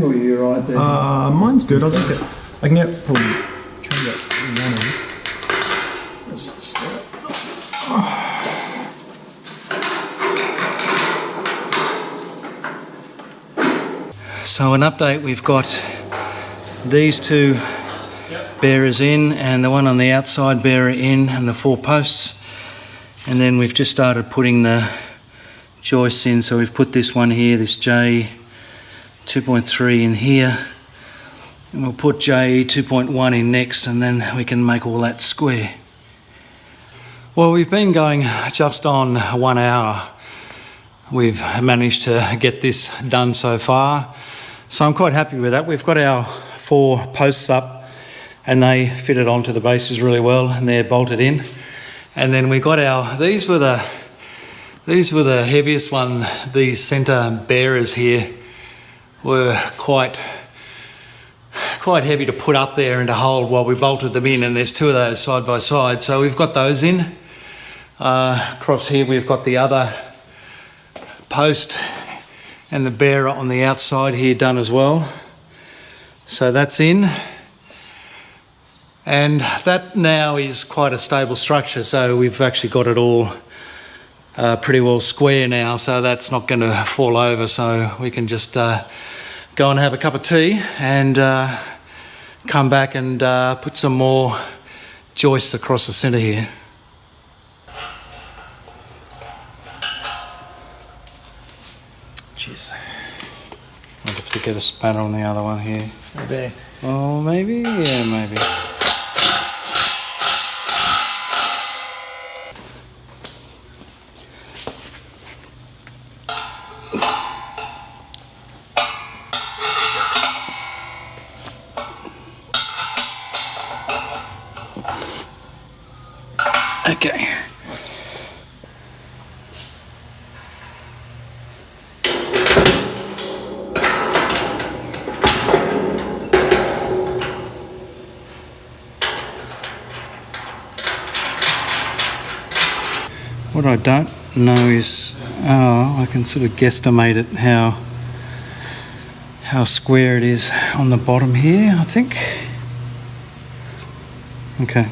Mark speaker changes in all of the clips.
Speaker 1: or are you right there?
Speaker 2: Mine's good. I can get probably try and get one in.
Speaker 3: So an update, we've got these two bearers in and the one on the outside bearer in and the 4 posts, and then we've just started putting the joists in. So we've put this one here, this J 2.3 in here, and we'll put J 2.1 in next, and then we can make all that square. Well, we've been going just on 1 hour. We've managed to get this done so far, so I'm quite happy with that. We've got our 4 posts up and they fitted onto the bases really well and they're bolted in. And then we got our, these were the heaviest one. These centre bearers here were quite heavy to put up there and to hold while we bolted them in, and there's 2 of those side by side. So we've got those in. Across here we've got the other post and the bearer on the outside here done as well. So that's in. And that now is quite a stable structure, so we've actually got it all pretty well square now, so that's not going to fall over, so we can just go and have a cup of tea and come back and put some more joists across the centre here. Jeez. I'll have to get a spanner on the other one here.
Speaker 2: There.
Speaker 3: Oh, maybe? Yeah, maybe. Okay. What I don't know is, I can sort of guesstimate it how square it is on the bottom here, I think. Okay.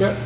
Speaker 2: Yep.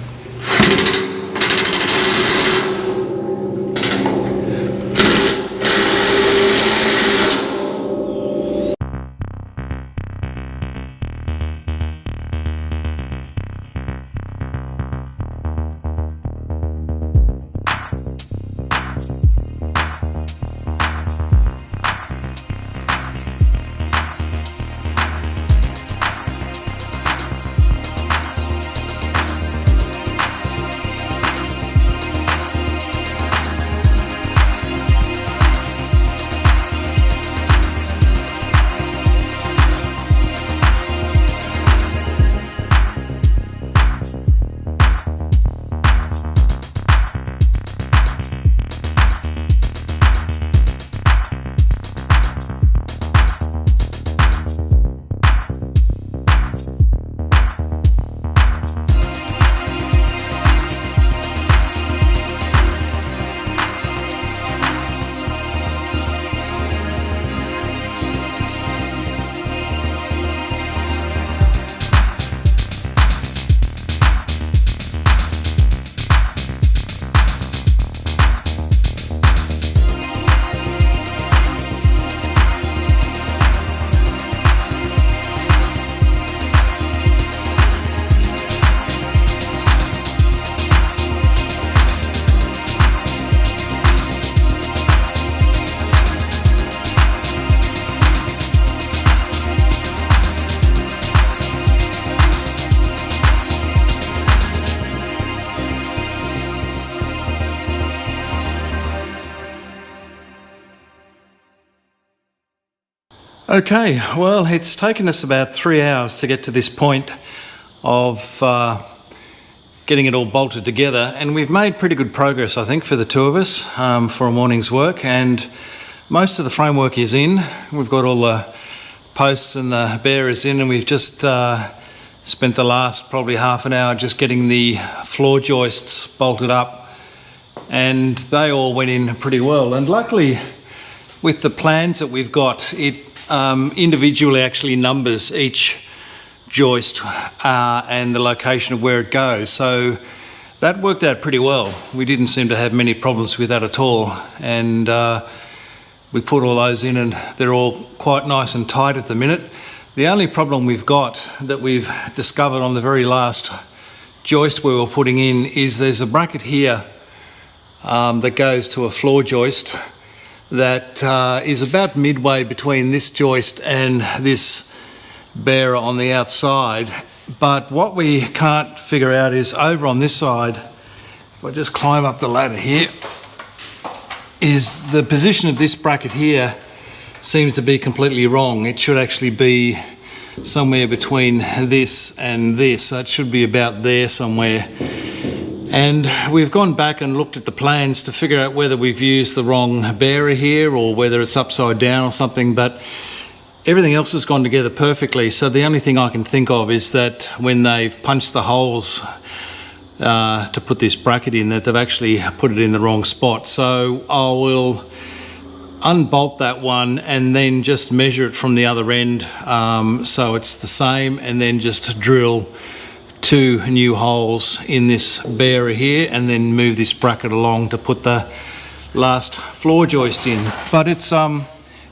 Speaker 2: Okay, well, it's taken us about 3 hours to get to this point of getting it all bolted together, and we've made pretty good progress, I think, for the 2 of us for a morning's work, and most of the framework is in. We've got all the posts and the bearers in, and we've just spent the last probably half an hour just getting the floor joists bolted up and they all went in pretty well. And luckily, with the plans that we've got, it individually actually numbers each joist and the location of where it goes. So that worked out pretty well. We didn't seem to have many problems with that at all. And we put all those in and they're all quite nice and tight at the minute. The only problem we've got that we've discovered on the very last joist we were putting in is there's a bracket here that goes to a floor joist that is about midway between this joist and this bearer on the outside. But what we can't figure out is over on this side, if I just climb up the ladder here, is the position of this bracket here seems to be completely wrong. It should actually be somewhere between this and this, so it should be about there somewhere. And we've gone back and looked at the plans to figure out whether we've used the wrong bearer here or whether it's upside down or something, but everything else has gone together perfectly. So the only thing I can think of is that when they've punched the holes to put this bracket in, that they've actually put it in the wrong spot. So I will unbolt that one and then just measure it from the other end so it's the same, and then just drill 2 new holes in this bearer here and then move this bracket along to put the last floor joist in. But it's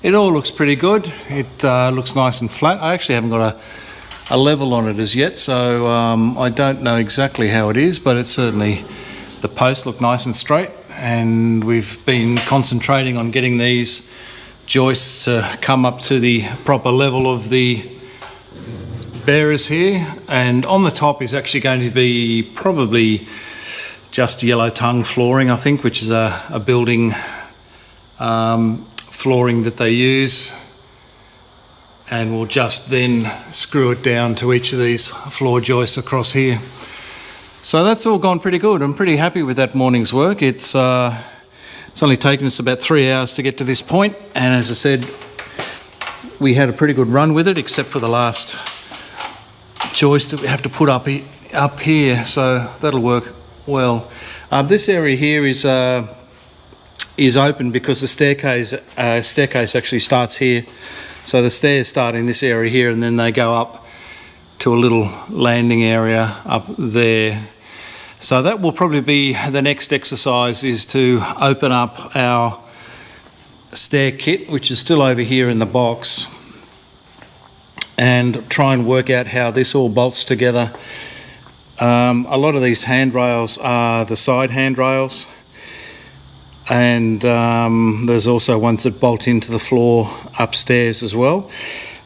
Speaker 2: it all looks pretty good. It looks nice and flat. I actually haven't got a level on it as yet, so I don't know exactly how it is, but it's certainly, the posts look nice and straight, and we've been concentrating on getting these joists to come up to the proper level of the bearers here. And on the top is actually going to be probably just yellow tongue flooring, I think, which is a building flooring that they use, and we'll just then screw it down to each of these floor joists across here. So that's all gone pretty good. I'm pretty happy with that morning's work. It's only taken us about 3 hours to get to this point, and as I said, we had a pretty good run with it, except for the last joist that we have to put up here, so that'll work well. This area here is open because the staircase actually starts here. So the stairs start in this area here, and then they go up to a little landing area up there. So that will probably be the next exercise, is to open up our stair kit, which is still over here in the box, and try and work out how this all bolts together. A lot of these handrails are the side handrails, and there's also ones that bolt into the floor upstairs as well.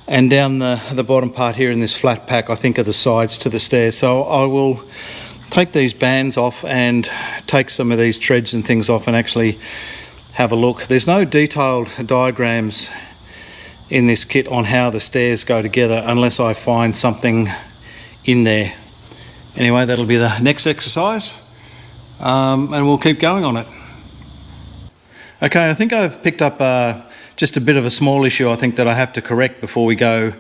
Speaker 2: And down the bottom part here in this flat pack, I think, are the sides to the stairs. So I will take these bands off and take some of these treads and things off and actually have a look. There's no detailed diagrams in this kit on how the stairs go together unless I find something in there. Anyway, that'll be the next exercise, and we'll keep going on it. Okay, I think I've picked up just a bit of a small issue, I think, that I have to correct before we go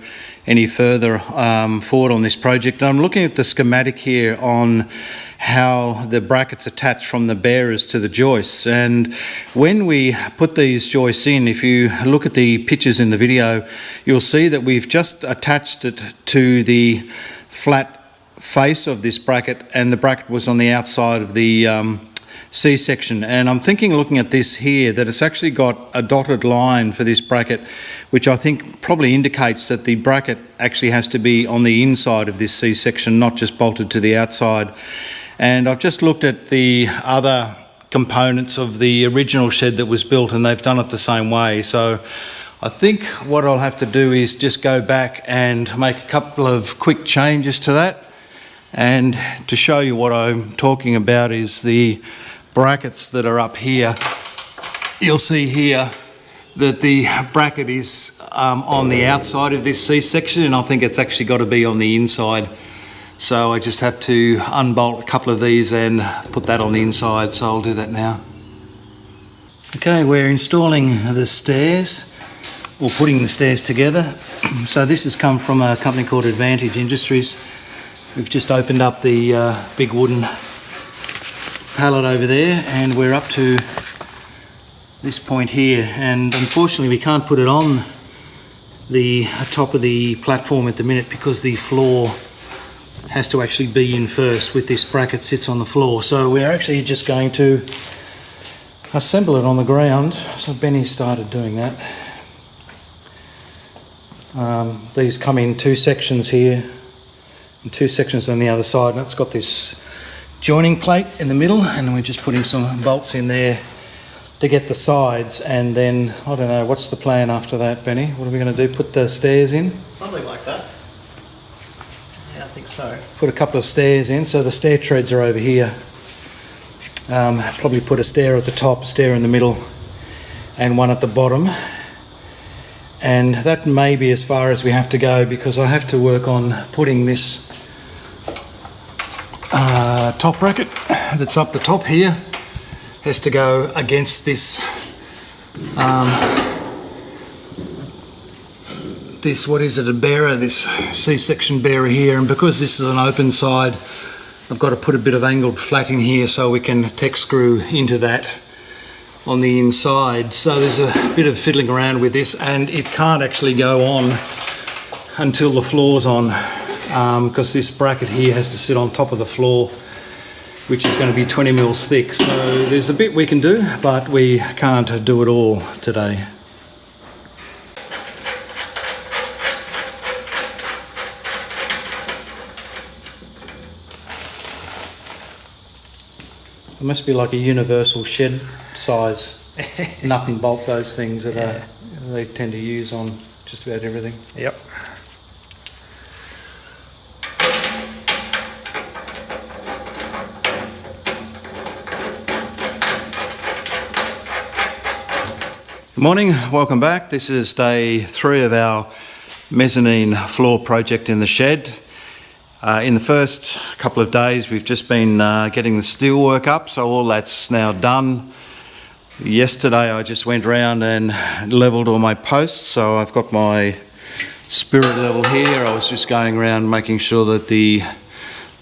Speaker 2: any further forward on this project. I'm looking at the schematic here on how the brackets attach from the bearers to the joists, and when we put these joists in, if you look at the pictures in the video, you'll see that we've just attached it to the flat face of this bracket, and the bracket was on the outside of the C-section. And I'm thinking, looking at this here, that it's actually got a dotted line for this bracket, which I think probably indicates that the bracket actually has to be on the inside of this C-section, not just bolted to the outside. And I've just looked at the other components of the original shed that was built, and they've done it the same way. So I think what I'll have to do is just go back and make a couple of quick changes to that. And to show you what I'm talking about is the brackets that are up here. You'll see here that the bracket is on the outside of this C-section, and I think it's actually got to be on the inside. So I just have to unbolt a couple of these and put that on the inside, so I'll do that now. Okay, we're installing the stairs, or putting the stairs together. So this has come from a company called Advantage Industries. We've just opened up the big wooden
Speaker 3: pallet over there, and we're up to this point here, and unfortunately we can't put it on the top of the platform at the minute because the floor has to actually be in first with this bracket sits on the floor. So we're actually just going to assemble it on the ground. So Benny started doing that. These come in two sections here and two sections on the other side, and it's got this joining plate in the middle, and we're just putting some bolts in there to get the sides, and then I don't know, what's the plan after that, Benny? What are we going to do? Put the stairs in?
Speaker 2: Something like that. Yeah, I think so.
Speaker 3: Put a couple of stairs in, so the stair treads are over here. Probably put a stair at the top, stair in the middle, and one at the bottom. And that may be as far as we have to go, because I have to work on putting this top bracket that's up the top here. Has to go against this this, what is it, a bearer, this C-section bearer here, and because this is an open side, I've got to put a bit of angled flat in here so we can tech screw into that on the inside. So there's a bit of fiddling around with this, and it can't actually go on until the floor's on, because this bracket here has to sit on top of the floor, which is going to be 20 mils thick. So there's a bit we can do, but we can't do it all today. It must be like a universal shed size nut and bolt, those things that they tend to use on just about everything.
Speaker 2: Yep. Good morning, welcome back. This is day 3 of our mezzanine floor project in the shed. In the first couple of days we've just been getting the steel work up, so all that's now done. Yesterday I just went around and levelled all my posts, so I've got my spirit level here. I was just going around making sure that the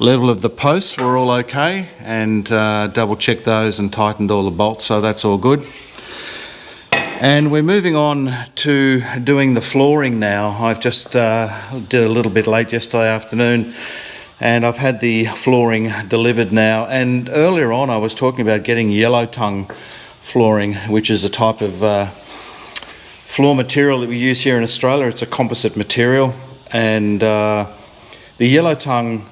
Speaker 2: level of the posts were all okay, and double checked those and tightened all the bolts, so that's all good. And we're moving on to doing the flooring now. I've just did a little bit late yesterday afternoon, and I've had the flooring delivered now. And earlier on I was talking about getting yellow tongue flooring, which is a type of floor material that we use here in Australia. It's a composite material, and the yellow tongue,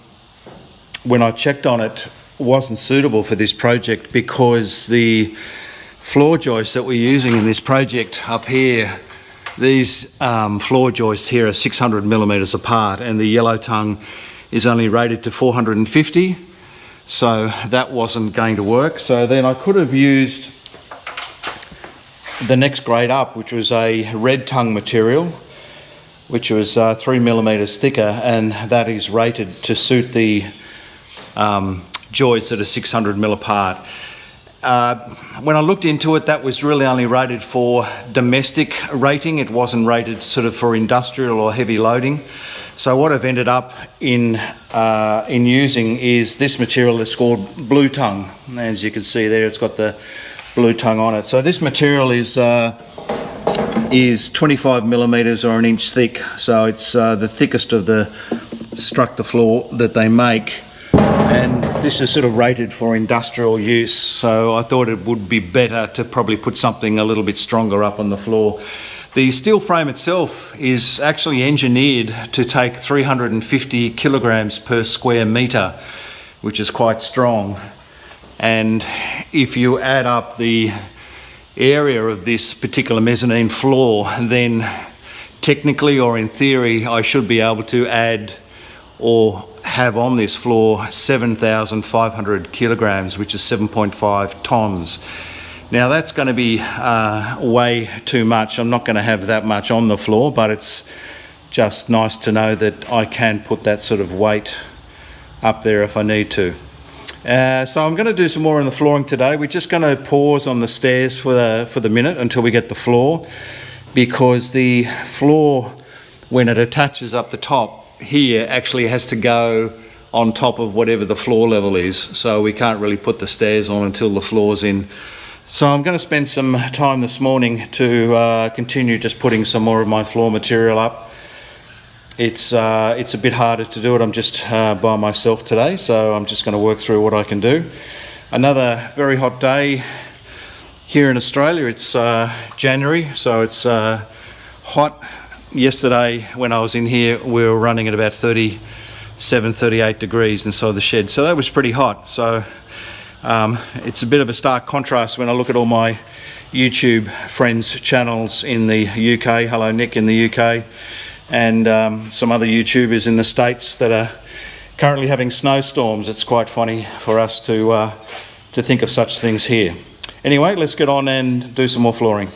Speaker 2: when I checked on it, wasn't suitable for this project because the floor joists that we're using in this project up here, these floor joists here are 600 millimetres apart, and the yellow tongue is only rated to 450, so that wasn't going to work. So then I could have used the next grade up, which was a red tongue material, which was 3 millimetres thicker, and that is rated to suit the joists that are 600 mil apart. When I looked into it, that was really only rated for domestic rating. It wasn't rated sort of for industrial or heavy loading. So what I've ended up in using is this material that's called blue tongue. As you can see there, it's got the blue tongue on it. So this material is 25 millimetres or an inch thick. So it's the thickest of the structure floor that they make. And this is sort of rated for industrial use, so I thought it would be better to probably put something a little bit stronger up on the floor. The steel frame itself is actually engineered to take 350 kilograms per square metre, which is quite strong. And if you add up the area of this particular mezzanine floor, then technically or in theory I should be able to add or have on this floor 7,500 kilograms, which is 7.5 tonnes. Now that's going to be way too much. I'm not going to have that much on the floor, but it's just nice to know that I can put that sort of weight up there if I need to. So I'm going to do some more on the flooring today. We're just going to pause on the stairs for the minute until we get the floor, because the floor, when it attaches up the top here, actually has to go on top of whatever the floor level is, so we can't really put the stairs on until the floor's in. So I'm going to spend some time this morning to continue just putting some more of my floor material up. It's a bit harder to do it. I'm just by myself today, so I'm just going to work through what I can do. Another very hot day here in Australia. It's January, so it's hot. Yesterday when I was in here, we were running at about 37, 38 degrees inside the shed, so that was pretty hot. So it's a bit of a stark contrast when I look at all my YouTube friends' channels in the UK. Hello Nick in the UK, and some other YouTubers in the States that are currently having snowstorms. It's quite funny for us to think of such things here. Anyway, let's get on and do some more flooring.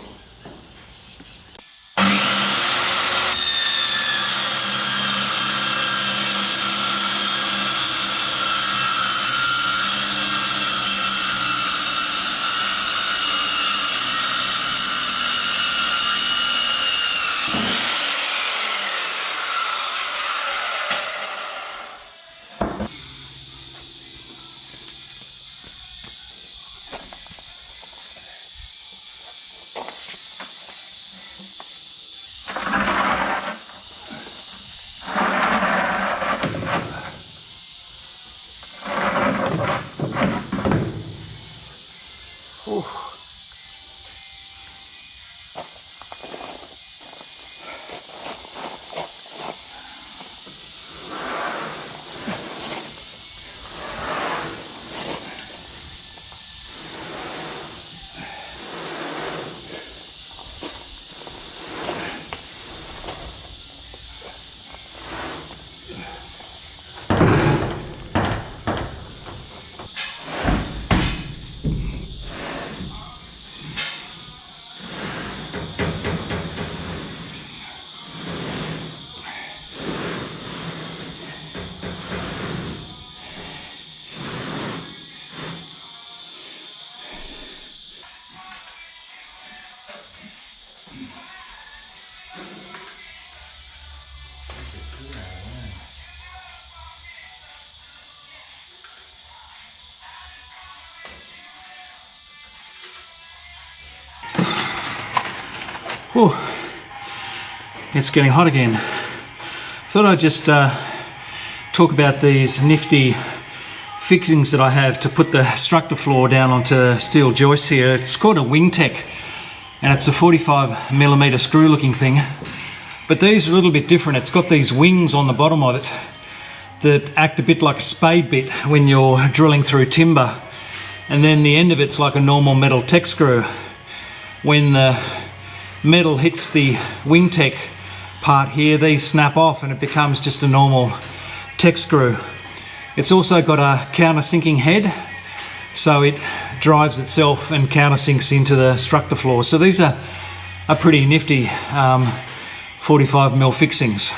Speaker 2: Whew. It's getting hot again. Thought I'd just talk about these nifty fixings that I have to put the structure floor down onto steel joists here. It's called a Wingtech, and it's a 45mm screw looking thing, but these are a little bit different. It's got these wings on the bottom of it that act a bit like a spade bit when you're drilling through timber, and then the end of it's like a normal metal tech screw. When the metal hits the Wingtech part here, these snap off and it becomes just a normal tech screw. It's also got a countersinking head, so it drives itself and countersinks into the structure floor. So these are pretty nifty 45mm fixings.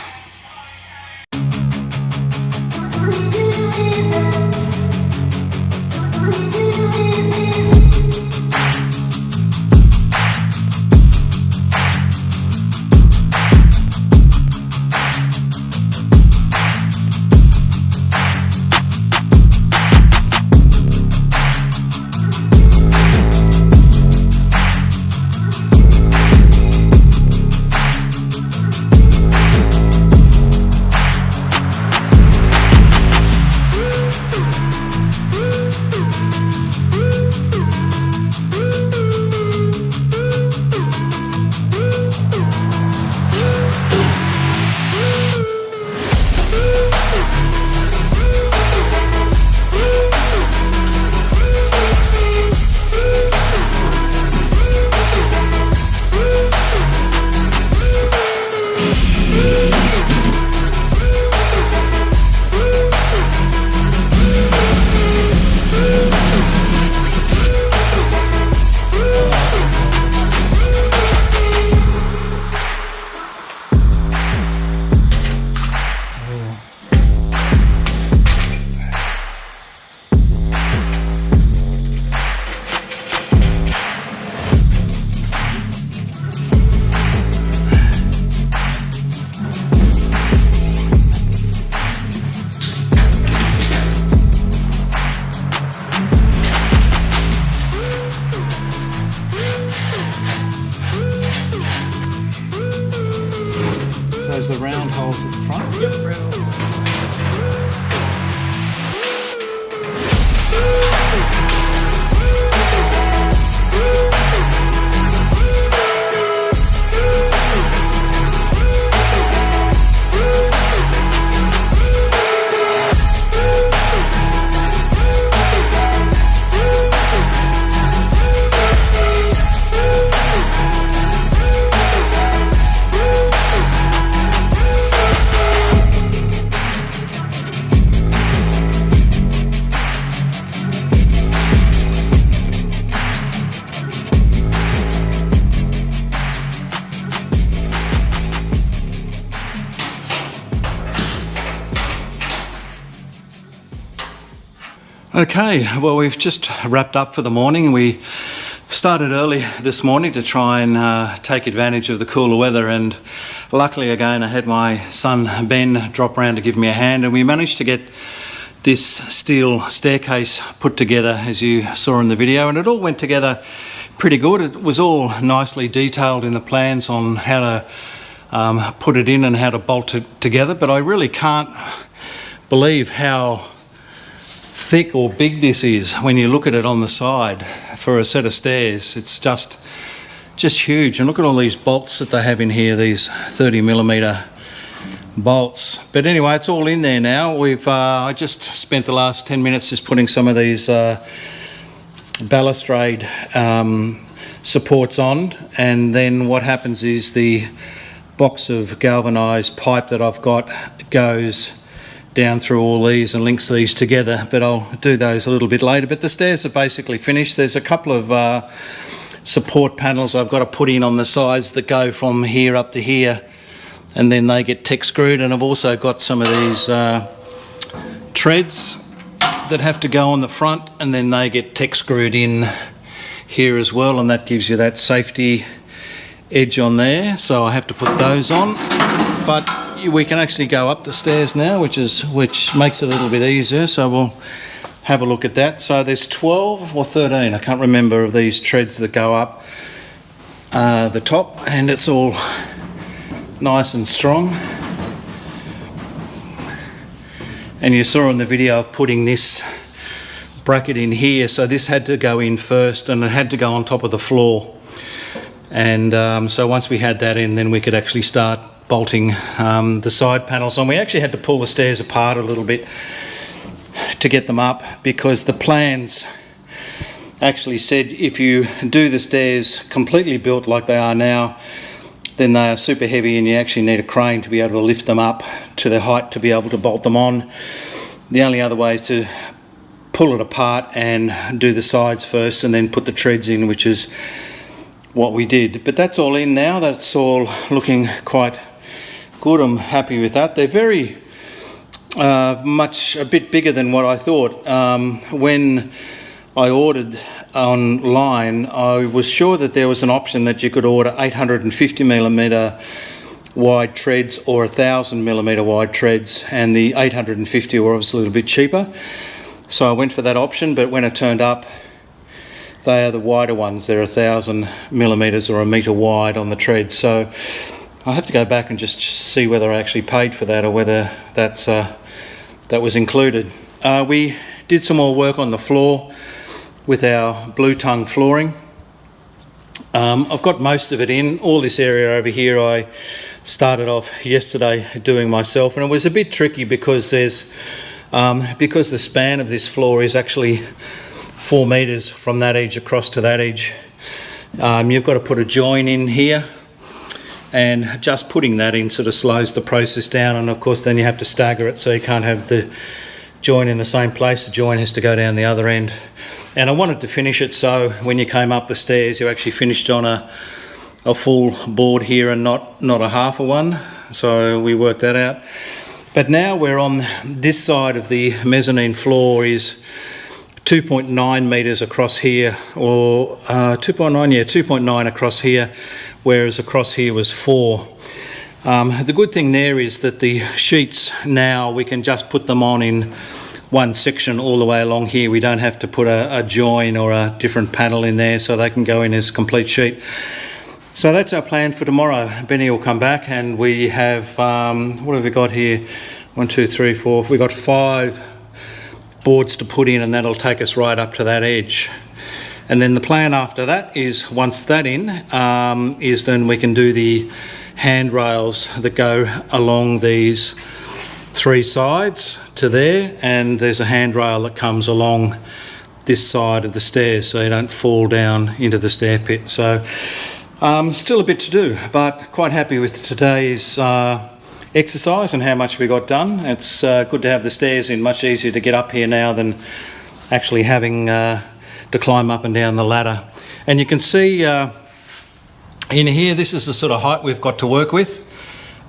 Speaker 2: Okay, well, we've just wrapped up for the morning. We started early this morning to try and take advantage of the cooler weather, and luckily again I had my son Ben drop round to give me a hand, and we managed to get this steel staircase put together as you saw in the video, and it all went together pretty good. It was all nicely detailed in the plans on how to put it in and how to bolt it together, but I really can't believe how thick or big this is when you look at it on the side for a set of stairs. It's just huge, and look at all these bolts that they have in here, these 30mm bolts. But anyway, it's all in there now. I just spent the last 10 minutes just putting some of these balustrade supports on, and then what happens is the box of galvanised pipe that I've got goes down through all these and links these together, but I'll do those a little bit later. But the stairs are basically finished. There's a couple of support panels I've got to put in on the sides that go from here up to here, and then they get tech screwed. And I've also got some of these treads that have to go on the front, and then they get tech screwed in here as well, and that gives you that safety edge on there. So I have to put those on, but we can actually go up the stairs now, which makes it a little bit easier. So we'll have a look at that. So there's 12 or 13, I can't remember, of these treads that go up the top, and it's all nice and strong. And you saw in the video of putting this bracket in here, so this had to go in first and it had to go on top of the floor. And so once we had that in, then we could actually start bolting the side panels on. We actually had to pull the stairs apart a little bit to get them up, because the plans actually said if you do the stairs completely built like they are now, then they are super heavy and you actually need a crane to be able to lift them up to the height to be able to bolt them on. The only other way is to pull it apart and do the sides first and then put the treads in, which is what we did. But that's all in now. That's all looking quite good. I'm happy with that. They're very a bit bigger than what I thought. When I ordered online, I was sure that there was an option that you could order 850mm wide treads or 1000mm wide treads, and the 850 were obviously a little bit cheaper, so I went for that option. But when it turned up, they are the wider ones. They're 1000mm or a metre wide on the treads. So I have to go back and just see whether I actually paid for that or whether that was included. We did some more work on the floor with our blue tongue flooring. I've got most of it in. All this area over here I started off yesterday doing myself, and it was a bit tricky because because the span of this floor is actually 4 metres from that edge across to that edge. You've got to put a join in here, and just putting that in sort of slows the process down, and of course then you have to stagger it, so you can't have the join in the same place. The join has to go down the other end. And I wanted to finish it so when you came up the stairs you actually finished on a full board here and not a half a one. So we worked that out. But now we're on this side of the mezzanine floor is 2.9 metres across here, or 2.9 across here, whereas across here was 4. The good thing there is that the sheets now, we can just put them on in one section all the way along here. We don't have to put a join or a different panel in there, so they can go in as a complete sheet. So that's our plan for tomorrow. Benny will come back, and we have, what have we got here? 1, 2, 3, 4. We've got 5 boards to put in, and that'll take us right up to that edge. And then the plan after that is, once that in, is then we can do the handrails that go along these 3 sides to there, and there's a handrail that comes along this side of the stairs so you don't fall down into the stair pit. So still a bit to do, but quite happy with today's exercise and how much we got done. It's good to have the stairs in. Much easier to get up here now than actually having to climb up and down the ladder. And you can see in here, this is the sort of height we've got to work with.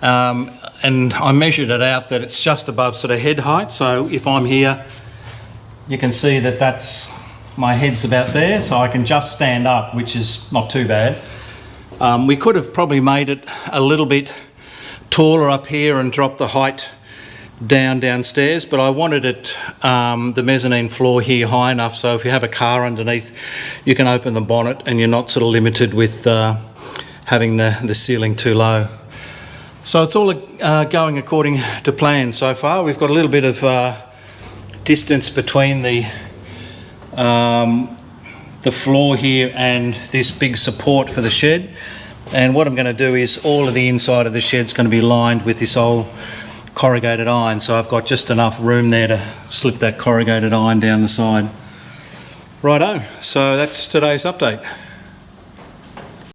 Speaker 2: And I measured it out that it's just above sort of head height. So if I'm here you can see that my head's about there, so I can just stand up, which is not too bad. We could have probably made it a little bit taller up here and dropped the height downstairs, but I wanted it, the mezzanine floor here high enough so if you have a car underneath, you can open the bonnet and you're not sort of limited with having the ceiling too low. So it's all going according to plan so far. We've got a little bit of distance between the floor here and this big support for the shed, and what I'm going to do is all of the inside of the shed's going to be lined with this old corrugated iron, so I've got just enough room there to slip that corrugated iron down the side. Righto, so that's today's update.